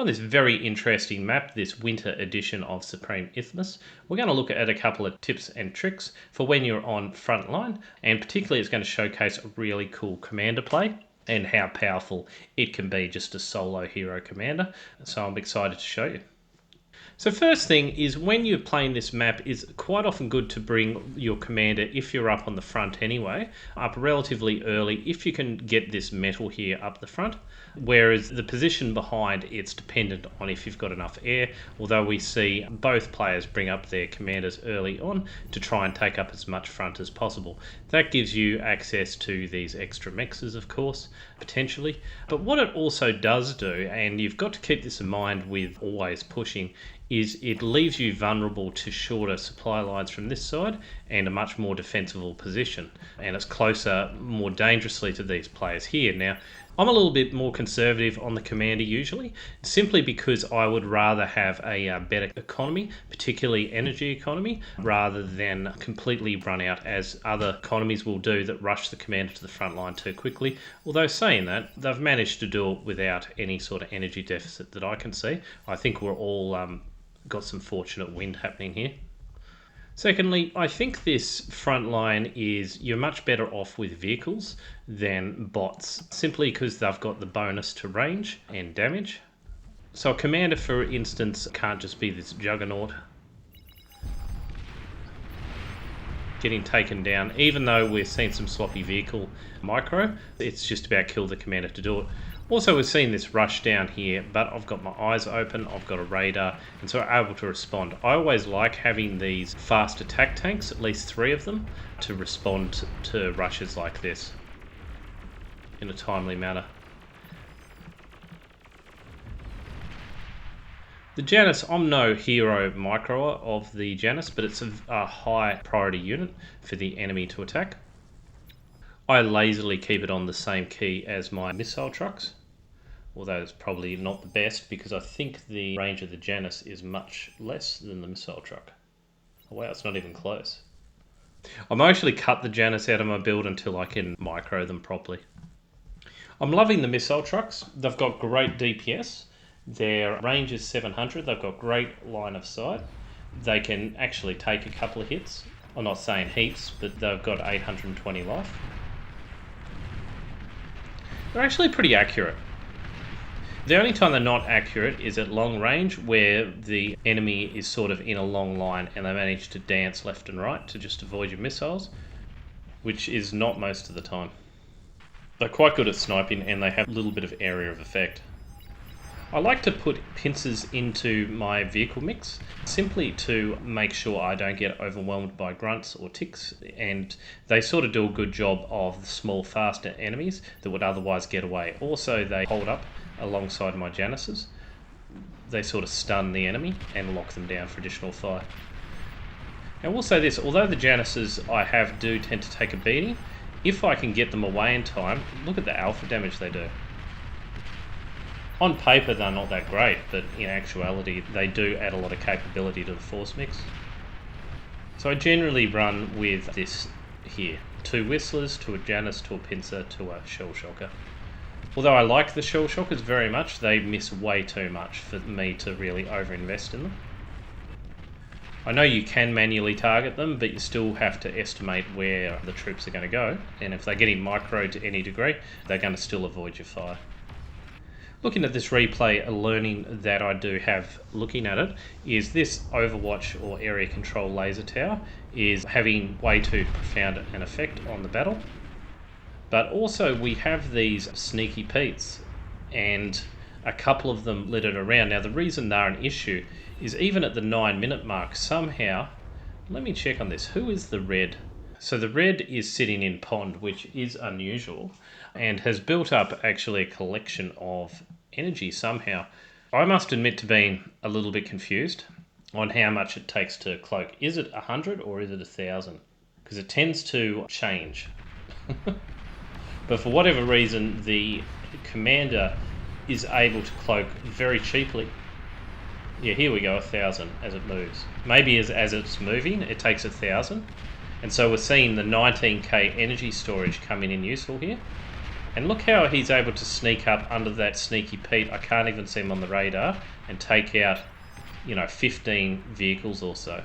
On this very interesting map, this winter edition of Supreme Isthmus, we're going to look at a couple of tips and tricks for when you're on front line, and particularly it's going to showcase a really cool commander play and how powerful it can be just a solo hero commander. So I'm excited to show you. So first thing is, when you're playing this map, it's quite often good to bring your commander, if you're up on the front anyway, up relatively early if you can get this metal here up the front. Whereas the position behind, it's dependent on if you've got enough air, although we see both players bring up their commanders early on to try and take up as much front as possible. That gives you access to these extra mexes, of course, potentially. But what it also does do, and you've got to keep this in mind with always pushing, is it leaves you vulnerable to shorter supply lines from this side and a much more defensible position. And it's closer, more dangerously to these players here. Now, I'm a little bit more conservative on the commander usually, simply because I would rather have a better economy, particularly energy economy, rather than completely run out, as other economies will do that rush the commander to the front line too quickly. Although saying that, they've managed to do it without any sort of energy deficit that I can see. I think we're all got some fortunate wind happening here. Secondly, I think this front line is, you're much better off with vehicles than bots, simply because they've got the bonus to range and damage. So a commander, for instance, can't just be this juggernaut getting taken down. Even though we're seeing some sloppy vehicle micro, it's just about kill the commander to do it. Also, we're seeing this rush down here, but I've got my eyes open, I've got a radar, and so I'm able to respond. I always like having these fast attack tanks, at least 3 of them, to respond to rushes like this in a timely manner. The Janus, I'm no hero microer of the Janus, but it's a high priority unit for the enemy to attack. I lazily keep it on the same key as my missile trucks, although it's probably not the best because I think the range of the Janus is much less than the missile truck. Oh wow, it's not even close. I might actually cut the Janus out of my build until I can micro them properly. I'm loving the missile trucks. They've got great DPS. Their range is 700. They've got great line of sight. They can actually take a couple of hits. I'm not saying heaps, but they've got 820 life. They're actually pretty accurate. The only time they're not accurate is at long range, where the enemy is sort of in a long line and they manage to dance left and right to just avoid your missiles, which is not most of the time. They're quite good at sniping and they have a little bit of area of effect. I like to put pincers into my vehicle mix simply to make sure I don't get overwhelmed by grunts or ticks, and they sort of do a good job of the small faster enemies that would otherwise get away. Also, they hold up alongside my Januses. They sort of stun the enemy and lock them down for additional fire. Now, I will say this, although the Januses I have do tend to take a beating, if I can get them away in time, look at the alpha damage they do. On paper, they're not that great, but in actuality, they do add a lot of capability to the force mix. So I generally run with this here. 2 Whistlers, to a Janus, to a Pincer, to a Shell Shocker. Although I like the Shell Shockers very much, they miss way too much for me to really overinvest in them. I know you can manually target them, but you still have to estimate where the troops are going to go, and if they're getting micro to any degree, they're going to still avoid your fire. Looking at this replay, a learning that I do have looking at it is this Overwatch or area control laser tower is having way too profound an effect on the battle. But also we have these sneaky Petes, and a couple of them littered around. Now the reason they're an issue is even at the 9-minute mark somehow, let me check on this, who is the red? So the red is sitting in pond, which is unusual, and has built up actually a collection of energy somehow. I must admit to being a little bit confused on how much it takes to cloak. Is it 100 or is it 1,000? Because it tends to change. But for whatever reason, the commander is able to cloak very cheaply. Yeah, here we go, 1,000 as it moves. Maybe as it's moving, it takes 1,000. And so we're seeing the 19k energy storage coming in useful here. And look how he's able to sneak up under that sneaky Pete. I can't even see him on the radar, and take out, 15 vehicles or so.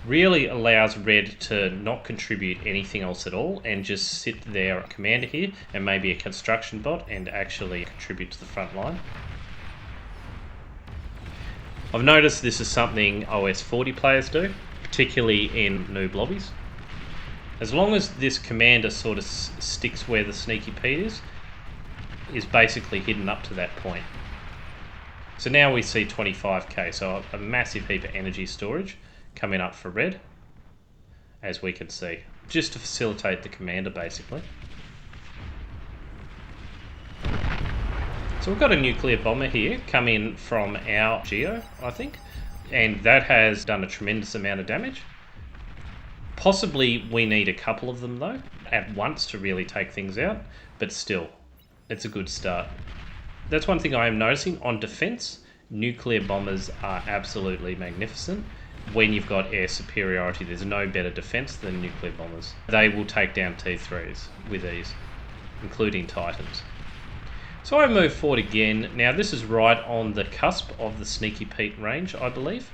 Really allows red to not contribute anything else at all and just sit their commander here and maybe a construction bot and actually contribute to the front line. I've noticed this is something OS 40 players do, particularly in noob lobbies. As long as this commander sort of sticks where the sneaky Pete is basically hidden up to that point. So now we see 25k, so a massive heap of energy storage coming up for red, as we can see, just to facilitate the commander basically. So we've got a nuclear bomber here come in from our geo, I think, and that has done a tremendous amount of damage. Possibly we need a couple of them though at once to really take things out, but still, it's a good start. That's one thing I am noticing on defense. Nuclear bombers are absolutely magnificent. When you've got air superiority, there's no better defense than nuclear bombers. They will take down T3s with ease, including Titans. So I move forward again. Now this is right on the cusp of the Sneaky Pete range, I believe.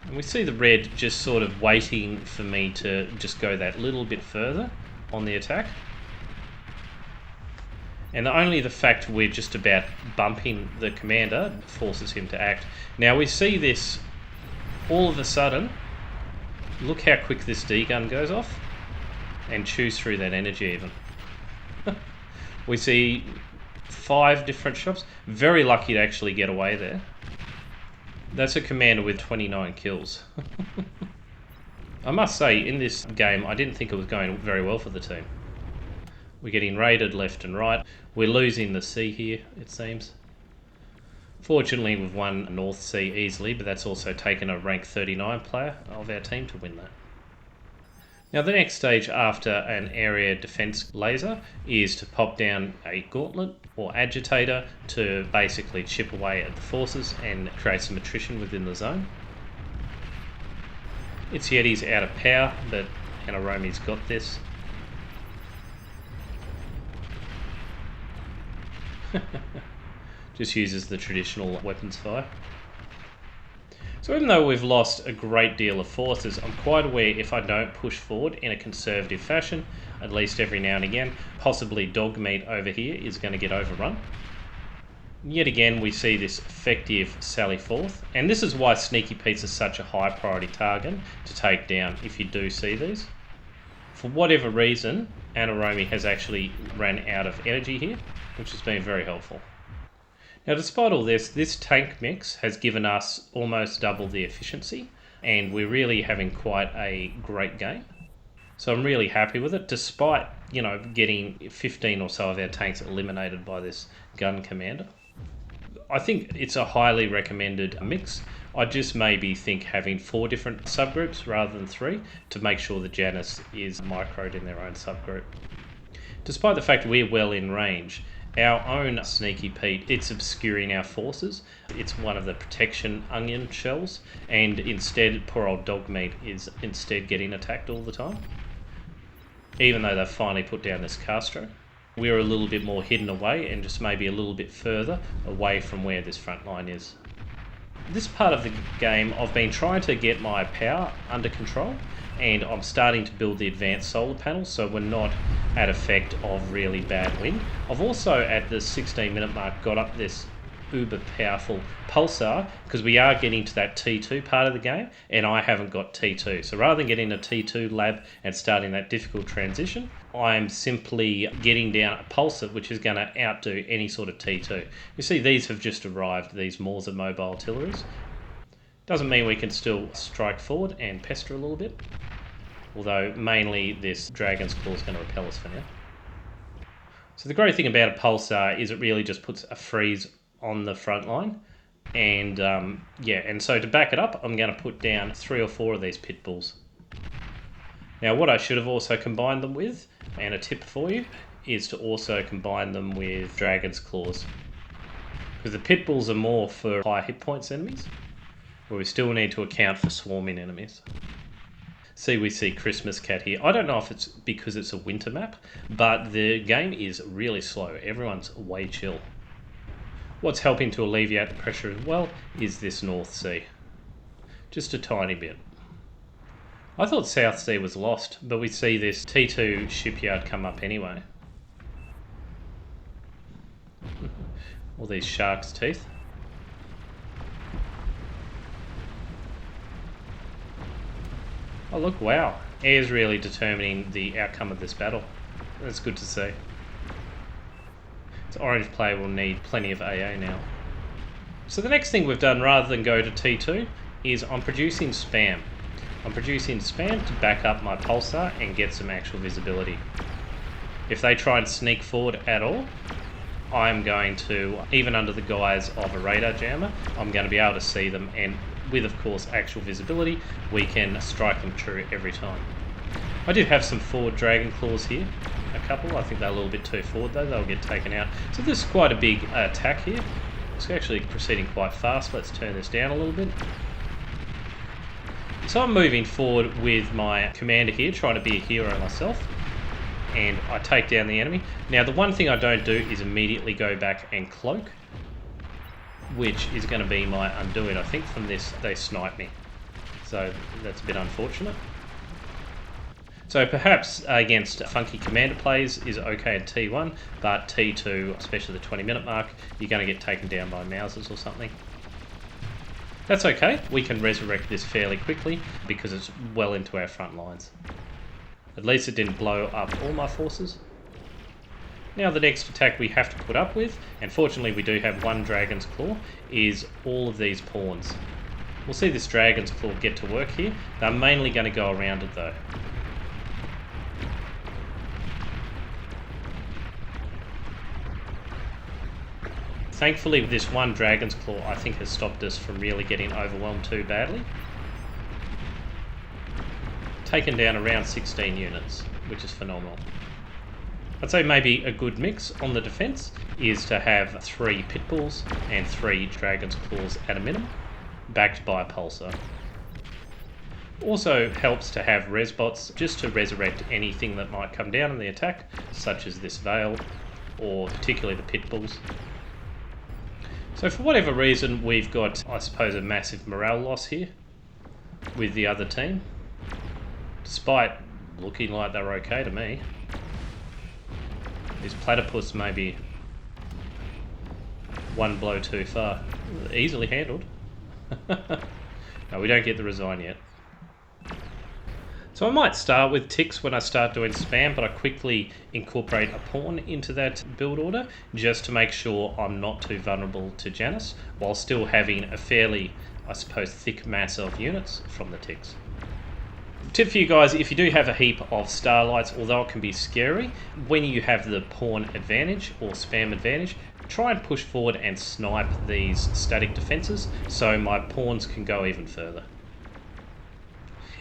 And we see the red just sort of waiting for me to just go that little bit further on the attack. And only the fact we're just about bumping the commander forces him to act. Now we see this all of a sudden. Look how quick this D gun goes off and chews through that energy even. We see 5 different shots. Very lucky to actually get away there. That's a commander with 29 kills. I must say, in this game, I didn't think it was going very well for the team. We're getting raided left and right. We're losing the C here, it seems. Fortunately, we've won North C easily, but that's also taken a rank 39 player of our team to win that. Now the next stage after an area defense laser is to pop down a gauntlet or agitator to basically chip away at the forces and create some attrition within the zone. It's Yeti's out of power, but Anaromi's got this. Just uses the traditional weapons fire. So even though we've lost a great deal of forces, I'm quite aware if I don't push forward in a conservative fashion, at least every now and again, possibly dog meat over here is going to get overrun. Yet again we see this effective sally forth, and this is why Sneaky Pete's is such a high priority target to take down if you do see these. For whatever reason, Anaromi has actually ran out of energy here, which has been very helpful. Now despite all this tank mix has given us almost double the efficiency, and we're really having quite a great game. So I'm really happy with it, despite, getting 15 or so of our tanks eliminated by this gun commander. I think it's a highly recommended mix. I just maybe think having 4 different subgroups rather than 3 to make sure that Janus is microed in their own subgroup. Despite the fact we're well in range, our own Sneaky Pete, it's obscuring our forces. It's one of the protection onion shells, and instead poor old Dogmeat is instead getting attacked all the time. Even though they've finally put down this Castro. We're a little bit more hidden away and just maybe a little bit further away from where this front line is. This part of the game I've been trying to get my power under control, and I'm starting to build the advanced solar panels so we're not at effect of really bad wind. I've also at the 16-minute mark got up this uber powerful pulsar because we are getting to that T2 part of the game and I haven't got T2. So rather than getting a T2 lab and starting that difficult transition, I'm simply getting down a pulsar which is going to outdo any sort of T2. You see these have just arrived, these Morza mobile artilleries. Doesn't mean we can still strike forward and pester a little bit. Although mainly this Dragon's Claw is going to repel us for now. So the great thing about a pulsar is it really just puts a freeze on the front line. And and so to back it up, I'm going to put down 3 or 4 of these pit bulls. Now what I should have also combined them with, and a tip for you, is to also combine them with Dragon's Claws. Because the pit bulls are more for high hit points enemies, but we still need to account for swarming enemies. We see Christmas Cat here. I don't know if it's because it's a winter map, but the game is really slow. Everyone's way chill. What's helping to alleviate the pressure as well is this North Sea. Just a tiny bit. I thought South Sea was lost, but we see this T2 shipyard come up anyway. All these sharks' teeth. Oh look, wow. Air's really determining the outcome of this battle. That's good to see. So orange player will need plenty of AA now. So the next thing we've done, rather than go to T2, is I'm producing spam. I'm producing spam to back up my pulsar and get some actual visibility. If they try and sneak forward at all, I'm going to, even under the guise of a radar jammer, I'm going to be able to see them, and with, of course, actual visibility, we can strike them true every time. I did have some forward Dragon Claws here, a couple. I think they're a little bit too forward though, they'll get taken out. So this is quite a big attack here. It's actually proceeding quite fast. Let's turn this down a little bit. So I'm moving forward with my commander here, trying to be a hero myself. And I take down the enemy. Now the one thing I don't do is immediately go back and cloak, which is going to be my undoing. I think from this they snipe me, so that's a bit unfortunate. So perhaps against funky commander players is okay at T1, but T2, especially the 20-minute mark, you're going to get taken down by Mausers or something. That's okay, we can resurrect this fairly quickly because it's well into our front lines. At least it didn't blow up all my forces. Now the next attack we have to put up with, and fortunately we do have one Dragon's Claw, is all of these pawns. We'll see this Dragon's Claw get to work here. They're mainly going to go around it though. Thankfully this one Dragon's Claw I think has stopped us from really getting overwhelmed too badly. Taken down around 16 units, which is phenomenal. I'd say maybe a good mix on the defence is to have 3 Pit Bulls and 3 Dragon's Claws at a minimum, backed by a Pulsar. Also helps to have Resbots just to resurrect anything that might come down in the attack, such as this Veil, or particularly the Pit Bulls. So for whatever reason we've got, I suppose, a massive morale loss here with the other team, despite looking like they're okay to me. These platypus may be one blow too far. Easily handled. No, we don't get the resign yet. So I might start with ticks when I start doing spam, but I quickly incorporate a pawn into that build order just to make sure I'm not too vulnerable to Janus, while still having a fairly, I suppose, thick mass of units from the ticks. Tip for you guys, if you do have a heap of starlights, although it can be scary, when you have the pawn advantage or spam advantage, try and push forward and snipe these static defences so my pawns can go even further.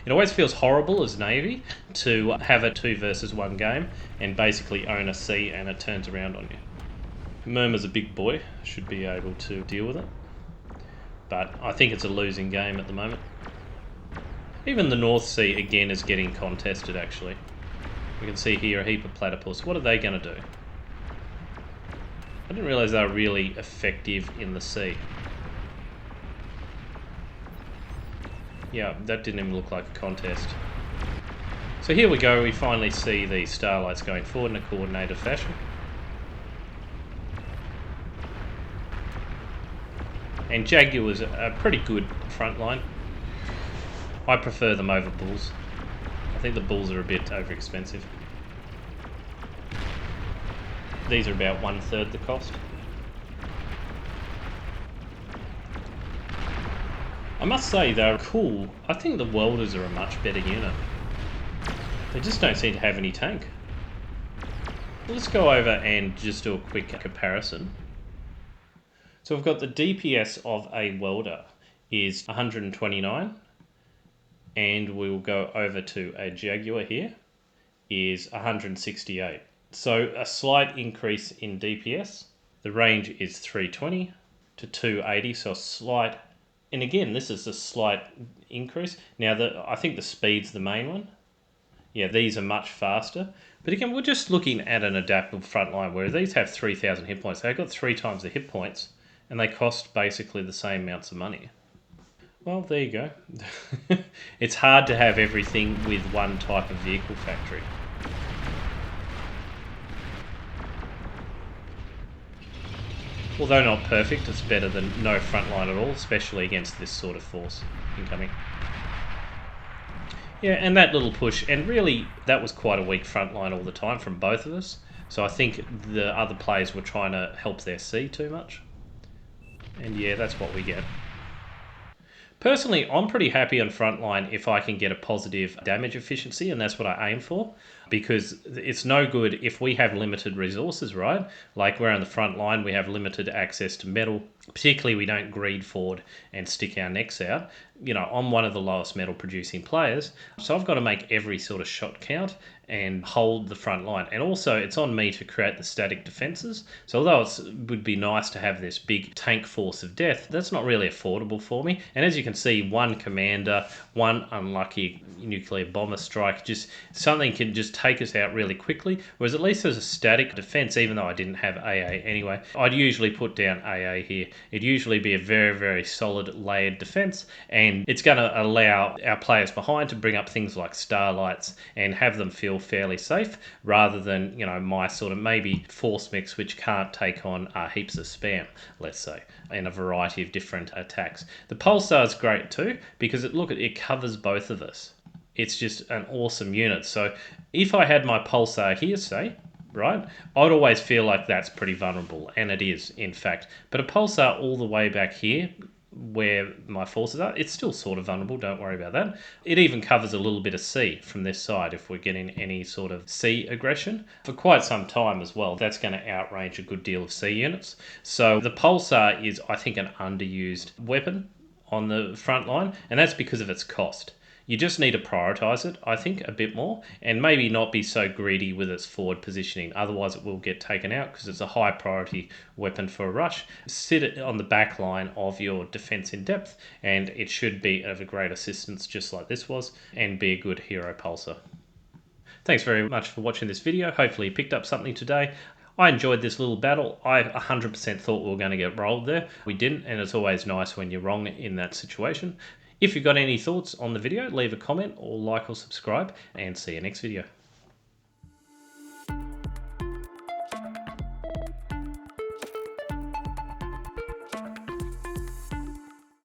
It always feels horrible as Navy to have a 2 versus 1 game and basically own a sea and it turns around on you. Murmur's a big boy, should be able to deal with it, but I think it's a losing game at the moment. Even the North Sea again is getting contested actually. We can see here a heap of platypus. What are they going to do? I didn't realise they were really effective in the sea. Yeah, that didn't even look like a contest. So here we go, we finally see the starlights going forward in a coordinated fashion. And Jaguar's a pretty good front line. I prefer them over bulls. I think the bulls are a bit over expensive. These are about 1/3 the cost. I must say they're cool. I think the welders are a much better unit. They just don't seem to have any tank. Let's go over and just do a quick comparison. So we've got the DPS of a welder is 129, and we will go over to a Jaguar here is 168. So a slight increase in DPS. The range is 320 to 280, so a slight And again, this is a slight increase. Now, I think the speed's the main one. Yeah, these are much faster. But again, we're just looking at an adaptable front line where these have 3,000 hit points. They've got 3 times the hit points, and they cost basically the same amounts of money. Well, there you go. It's hard to have everything with one type of vehicle factory. Although not perfect, it's better than no front line at all, especially against this sort of force incoming. Yeah, and that little push, and really that was quite a weak front line all the time from both of us. So I think the other players were trying to help their C too much. And yeah, that's what we get. Personally, I'm pretty happy on frontline if I can get a positive damage efficiency, and that's what I aim for. Because it's no good if we have limited resources, right? Like we're on the front line, we have limited access to metal. Particularly, we don't greed forward and stick our necks out. You know, I'm one of the lowest metal producing players, so I've got to make every sort of shot count and hold the front line. And also, it's on me to create the static defenses. So although it would be nice to have this big tank force of death, that's not really affordable for me. And as you can see, one commander, one unlucky nuclear bomber strike, just something can just take us out really quickly. Whereas at least there's a static defense, even though I didn't have AA anyway. I'd usually put down AA here. It'd usually be a very, very solid layered defense, and it's going to allow our players behind to bring up things like starlights and have them feel fairly safe, rather than, you know, my sort of maybe force mix which can't take on heaps of spam, let's say, and a variety of different attacks. The pulsar is great too because it covers both of us. It's just an awesome unit. So if I had my pulsar here, say, right, I'd always feel like that's pretty vulnerable, and it is, in fact. But a pulsar all the way back here, where my forces are, it's still sort of vulnerable, don't worry about that. It even covers a little bit of C from this side if we're getting any sort of C aggression. For quite some time as well, that's going to outrange a good deal of C units. So the pulsar is, I think, an underused weapon on the front line, and that's because of its cost. You just need to prioritise it, I think, a bit more, and maybe not be so greedy with its forward positioning. Otherwise, it will get taken out because it's a high priority weapon for a rush. Sit it on the back line of your defence in depth, and it should be of a great assistance, just like this was, and be a good hero pulsar. Thanks very much for watching this video. Hopefully you picked up something today. I enjoyed this little battle. I 100% thought we were going to get rolled there. We didn't, and it's always nice when you're wrong in that situation. If you've got any thoughts on the video, leave a comment or like or subscribe, and see you next video.